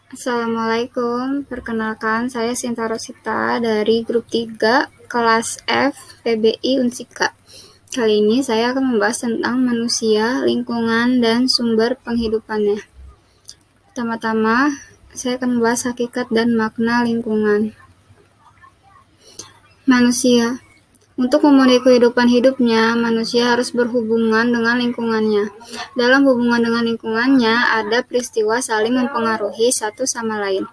Assalamualaikum, perkenalkan saya Sinta Rosita dari grup 3 kelas F PBI Unsika. Kali ini saya akan membahas tentang manusia, lingkungan, dan sumber penghidupannya. Pertama-tama, saya akan membahas hakikat dan makna lingkungan. Manusia. Untuk memenuhi kehidupan hidupnya, manusia harus berhubungan dengan lingkungannya. Dalam hubungan dengan lingkungannya, ada peristiwa saling mempengaruhi satu sama lain.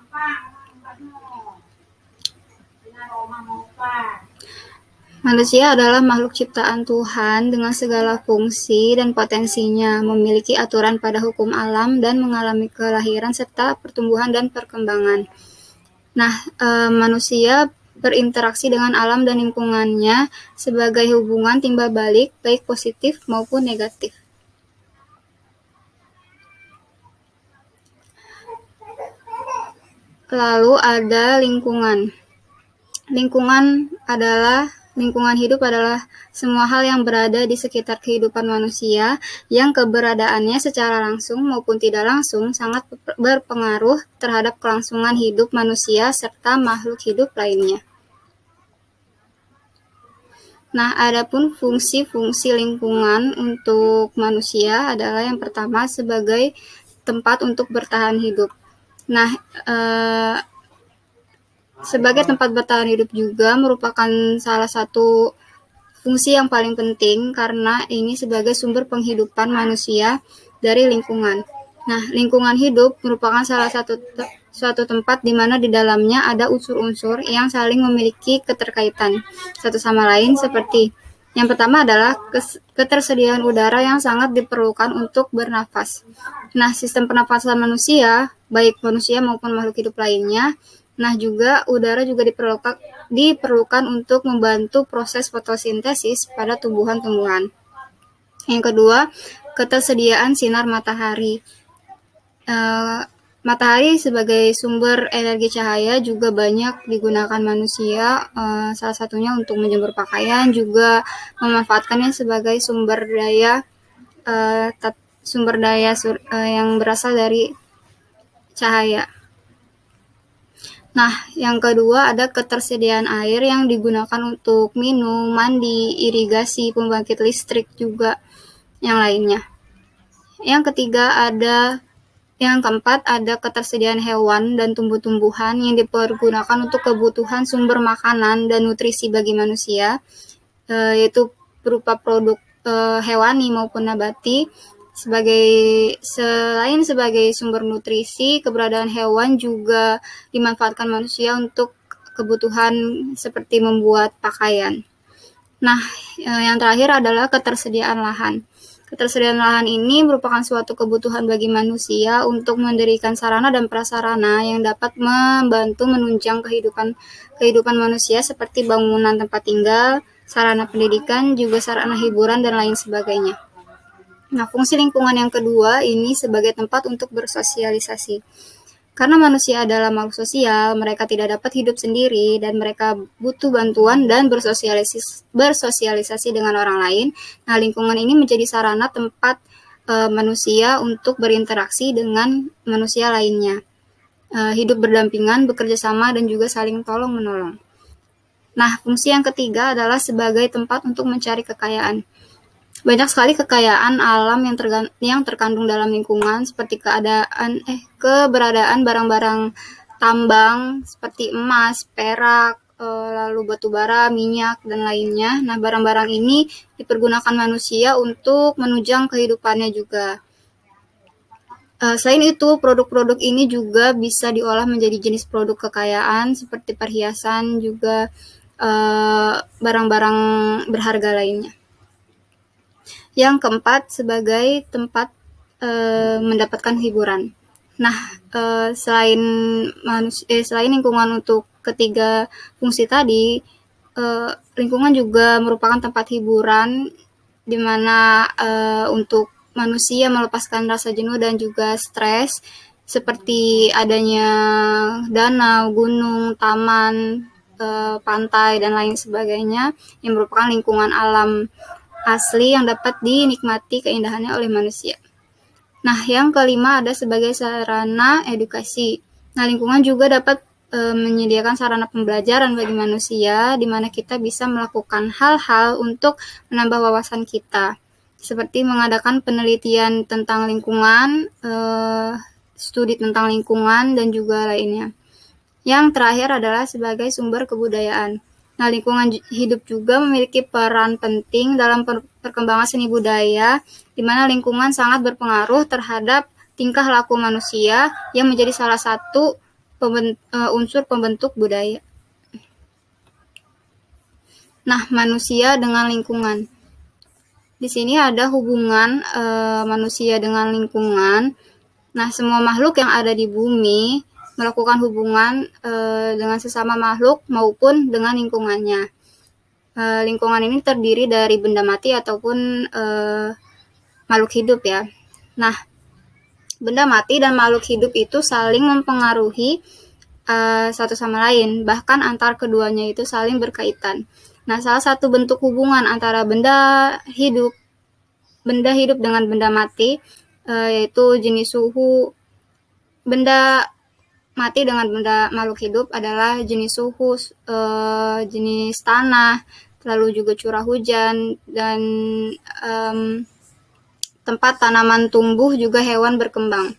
Manusia adalah makhluk ciptaan Tuhan dengan segala fungsi dan potensinya, memiliki aturan pada hukum alam dan mengalami kelahiran serta pertumbuhan dan perkembangan. Manusia berinteraksi dengan alam dan lingkungannya sebagai hubungan timbal balik, baik positif maupun negatif. Lalu ada lingkungan. Lingkungan hidup adalah semua hal yang berada di sekitar kehidupan manusia yang keberadaannya secara langsung maupun tidak langsung sangat berpengaruh terhadap kelangsungan hidup manusia serta makhluk hidup lainnya. Adapun fungsi-fungsi lingkungan untuk manusia adalah yang pertama sebagai tempat untuk bertahan hidup. Sebagai tempat bertahan hidup juga merupakan salah satu fungsi yang paling penting karena ini sebagai sumber penghidupan manusia dari lingkungan. Lingkungan hidup merupakan salah satu suatu tempat di mana di dalamnya ada unsur-unsur yang saling memiliki keterkaitan satu sama lain seperti yang pertama adalah ketersediaan udara yang sangat diperlukan untuk bernafas. Sistem pernafasan manusia, baik manusia maupun makhluk hidup lainnya, juga udara juga diperlukan untuk membantu proses fotosintesis pada tumbuhan-tumbuhan. Yang kedua, ketersediaan sinar matahari. Matahari sebagai sumber energi cahaya juga banyak digunakan manusia, salah satunya untuk menjemur pakaian, juga memanfaatkannya sebagai sumber daya yang berasal dari cahaya. Yang kedua ada ketersediaan air yang digunakan untuk minum, mandi, irigasi, pembangkit listrik juga yang lainnya. Yang keempat ada ketersediaan hewan dan tumbuh-tumbuhan yang dipergunakan untuk kebutuhan sumber makanan dan nutrisi bagi manusia, yaitu berupa produk hewani maupun nabati. Selain sebagai sumber nutrisi, keberadaan hewan juga dimanfaatkan manusia untuk kebutuhan seperti membuat pakaian. Yang terakhir adalah ketersediaan lahan. Ketersediaan lahan ini merupakan suatu kebutuhan bagi manusia untuk mendirikan sarana dan prasarana yang dapat membantu menunjang kehidupan manusia seperti bangunan tempat tinggal, sarana pendidikan, juga sarana hiburan dan lain sebagainya. Fungsi lingkungan yang kedua ini sebagai tempat untuk bersosialisasi. Karena manusia adalah makhluk sosial, mereka tidak dapat hidup sendiri dan mereka butuh bantuan dan bersosialisasi dengan orang lain. Lingkungan ini menjadi sarana tempat manusia untuk berinteraksi dengan manusia lainnya, hidup berdampingan, bekerja sama, dan juga saling tolong-menolong. Fungsi yang ketiga adalah sebagai tempat untuk mencari kekayaan. Banyak sekali kekayaan alam yang terkandung dalam lingkungan seperti keberadaan barang-barang tambang seperti emas, perak, lalu batu bara, minyak, dan lainnya. Barang-barang ini dipergunakan manusia untuk menunjang kehidupannya juga. Selain itu, produk-produk ini juga bisa diolah menjadi jenis produk kekayaan seperti perhiasan, juga barang-barang berharga lainnya. Yang keempat, sebagai tempat mendapatkan hiburan. Selain lingkungan untuk ketiga fungsi tadi, lingkungan juga merupakan tempat hiburan di mana untuk manusia melepaskan rasa jenuh dan juga stres, seperti adanya danau, gunung, taman, pantai, dan lain sebagainya yang merupakan lingkungan alam asli yang dapat dinikmati keindahannya oleh manusia. Yang kelima ada sebagai sarana edukasi. Nah, lingkungan juga dapat menyediakan sarana pembelajaran bagi manusia, di mana kita bisa melakukan hal-hal untuk menambah wawasan kita, seperti mengadakan penelitian tentang lingkungan, studi tentang lingkungan, dan juga lainnya. Yang terakhir adalah sebagai sumber kebudayaan. Nah, lingkungan hidup juga memiliki peran penting dalam perkembangan seni budaya, di mana lingkungan sangat berpengaruh terhadap tingkah laku manusia yang menjadi salah satu unsur pembentuk budaya. Nah, manusia dengan lingkungan. Di sini ada hubungan manusia dengan lingkungan. Nah, semua makhluk yang ada di bumi melakukan hubungan dengan sesama makhluk maupun dengan lingkungannya. Lingkungan ini terdiri dari benda mati ataupun makhluk hidup ya. Nah, benda mati dan makhluk hidup itu saling mempengaruhi satu sama lain, bahkan antar keduanya itu saling berkaitan. Nah, salah satu bentuk hubungan antara benda hidup dengan benda mati, yaitu jenis suhu benda mati dengan benda makhluk hidup adalah jenis suhu, jenis tanah, lalu juga curah hujan, dan tempat tanaman tumbuh, juga hewan berkembang.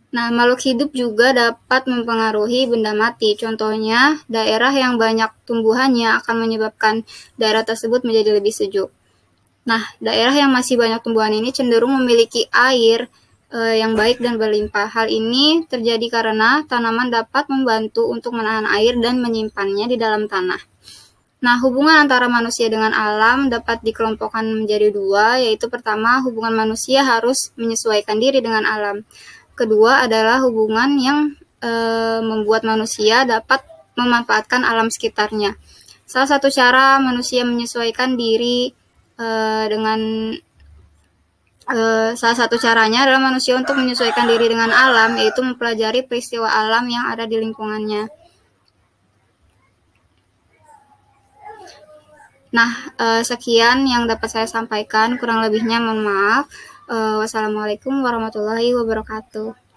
Nah, makhluk hidup juga dapat mempengaruhi benda mati. Contohnya, daerah yang banyak tumbuhannya akan menyebabkan daerah tersebut menjadi lebih sejuk. Nah, daerah yang masih banyak tumbuhan ini cenderung memiliki air yang baik dan berlimpah. Hal ini terjadi karena tanaman dapat membantu untuk menahan air dan menyimpannya di dalam tanah. Nah, hubungan antara manusia dengan alam dapat dikelompokkan menjadi dua, yaitu pertama, hubungan manusia harus menyesuaikan diri dengan alam. Kedua adalah hubungan yang membuat manusia dapat memanfaatkan alam sekitarnya. Salah satu cara manusia menyesuaikan diri salah satu caranya adalah manusia untuk menyesuaikan diri dengan alam, yaitu mempelajari peristiwa alam yang ada di lingkungannya. Nah, sekian yang dapat saya sampaikan, kurang lebihnya mohon maaf. Wassalamualaikum warahmatullahi wabarakatuh.